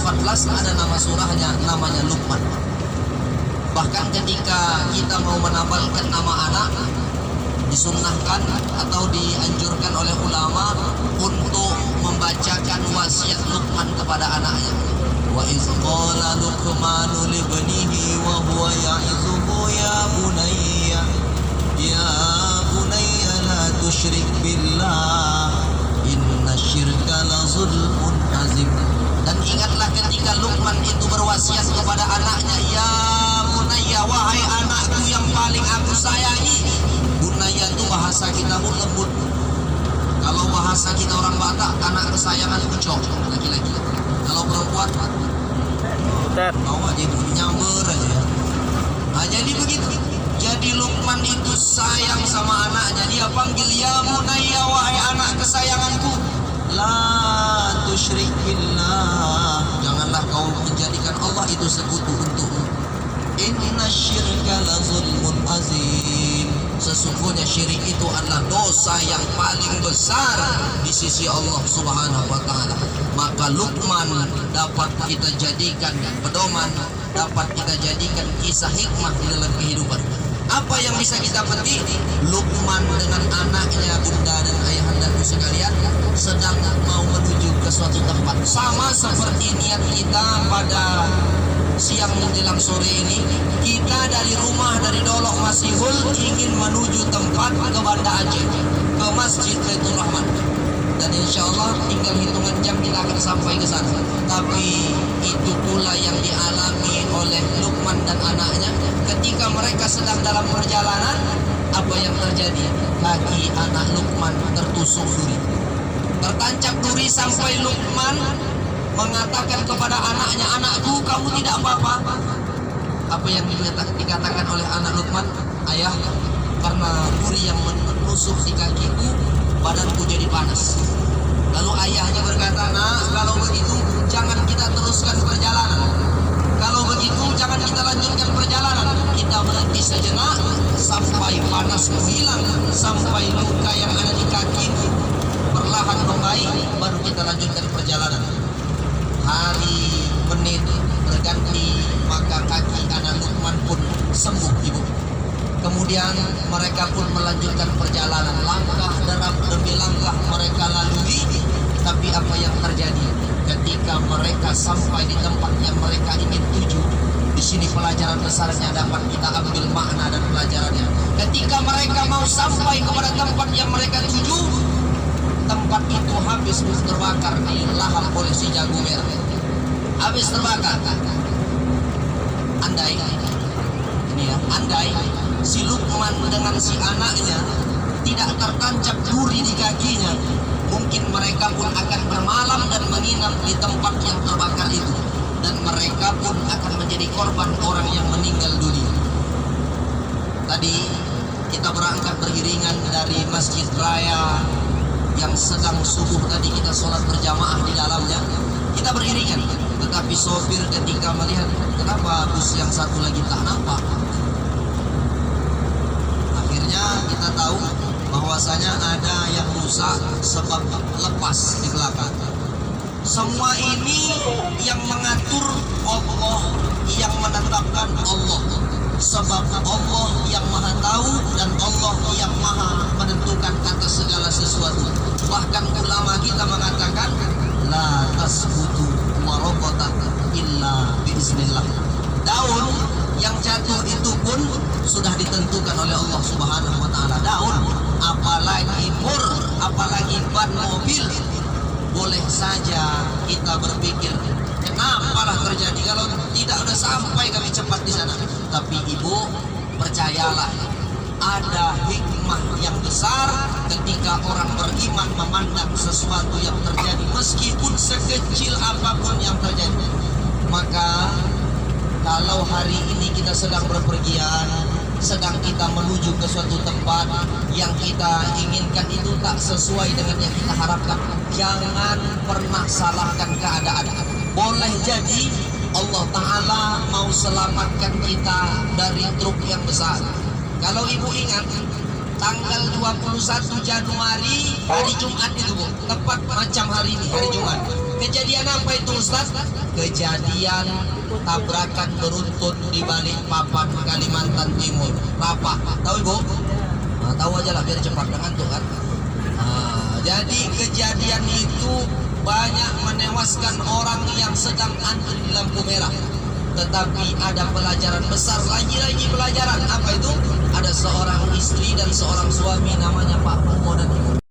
14 ada nama surahnya, namanya Luqman. Bahkan ketika kita mau menabalkan nama anak, disunnahkan atau dianjurkan oleh ulama untuk membacakan wasiat Luqman kepada anaknya. Wa iz qala Luqmanu li ibnihi wa huwa ya'izuhu ya bunayya la tusyrik billah inna syirka la zulmun azim. Dan ingatlah ketika Luqman itu berwasiat kepada anaknya, ya bunayya, wahai anakku yang paling aku sayangi. Bunayya itu bahasa kita lembut. Kalau bahasa kita orang Batak, anak kesayangan ucok, laki-laki. Kalau perempuan, mau aja itu nyamber aja ya. Nah, jadi begitu. Jadi Luqman itu sayang sama anaknya. Dia panggil, ya bunayya, wahai anak kesayanganku, la tusyrik billah, janganlah kau menjadikan Allah itu sekutu untukmu. Inna syirka la zulmun azim, sesungguhnya syirik itu adalah dosa yang paling besar di sisi Allah Subhanahu wa ta'ala. Maka Luqman dapat kita jadikan pedoman, dapat kita jadikan kisah hikmah di dalam kehidupan. Apa yang bisa kita petik? Luqman dengan anaknya, bunda dan ayahandaku sekalian, sedang mau menuju ke suatu tempat. Sama seperti niat kita pada siang menjelang sore ini. Kita dari rumah, dari Dolok Masihul, ingin menuju tempat ke Banda Aceh, ke Masjid Baitur Rahman. Dan insya Allah tinggal hitungan jam kita akan sampai ke sana. Tapi itu pula yang dialami oleh Luqman dan anaknya. Ketika mereka sedang dalam perjalanan, apa yang terjadi? Kaki anak Luqman tertusuk duri, tertancap duri, sampai Luqman mengatakan kepada anaknya, anakku, kamu tidak apa-apa. Apa yang dikatakan oleh anak Luqman? Ayah, karena duri yang menusuk di kakiku, badanku jadi panas. Lalu ayahnya berkata, nak, kalau begitu jangan kita teruskan perjalanan. Kalau begitu jangan kita lanjutkan perjalanan. Kita berhenti sejenak sampai panas hilang, sampai luka yang ada di kakimu perlahan membaik, baru kita lanjutkan perjalanan. Hari, menit berganti, maka kaki anak Luqman pun sembuh, ibu. Kemudian mereka pun melanjutkan perjalanan. Langkah demi langkah mereka lalui. Tapi apa yang terjadi ketika mereka sampai di tempat yang mereka ingin tuju? Di sini pelajaran besarnya dapat kita ambil makna dan pelajarannya. Ketika mereka mau sampai kepada tempat yang mereka tuju, tempat itu habis terbakar di lahap oleh si jago merah. Habis terbakar. Andai si Luqman dengan si anaknya tidak tertancap duri di kakinya, mungkin mereka pun akan bermalam dan menginap di tempat yang terbakar itu, dan mereka pun akan menjadi korban orang yang meninggal dunia. Tadi kita berangkat beriringan dari Masjid Raya yang sedang subuh tadi, kita sholat berjamaah di dalamnya. Kita beriringan, tetapi sopir ketika melihat kenapa bus yang satu lagi tak nampak, akhirnya kita tahu bahwasanya ada yang rusak sebab lepas di belakang. Semua ini yang mengatur Allah, yang menetapkan Allah. Sebab Allah yang maha tahu dan Allah yang maha menentukan atas segala sesuatu. Bahkan ulama kita mengatakan, la tasbutu waraqatan illa biiznillah. Daun yang jatuh itu pun sudah ditentukan oleh Allah Subhanahu wa ta'ala. Daun, apalagi mur, apalagi ban mobil. Boleh saja kita berpikir, kenapalah terjadi kalau tidak udah sampai kami cepat di sana. Tapi ibu, percayalah, ada hikmah yang besar ketika orang beriman memandang sesuatu yang terjadi, meskipun sekecil apapun yang terjadi. Maka kalau hari ini kita sedang berpergian, sedang kita menuju ke suatu tempat yang kita inginkan itu tak sesuai dengan yang kita harapkan, jangan pernah salahkan keadaan. Boleh jadi Allah Ta'ala mau selamatkan kita dari truk yang besar. Kalau ibu ingat, tanggal 21 Januari hari Jumat itu, Bu, tepat macam hari ini, hari Jumat. Kejadian apa itu Ustaz? Kejadian tabrakan beruntun di balik papan Kalimantan Timur. Lapah, tahu Ibu? Nah, tahu aja lah biar cepat ngantuk kan. Jadi kejadian itu banyak menewaskan orang yang sedang antri di lampu merah. Tetapi ada pelajaran besar lagi pelajaran. Apa itu? Ada seorang istri dan seorang suami namanya Pak Pumo dan Ibu.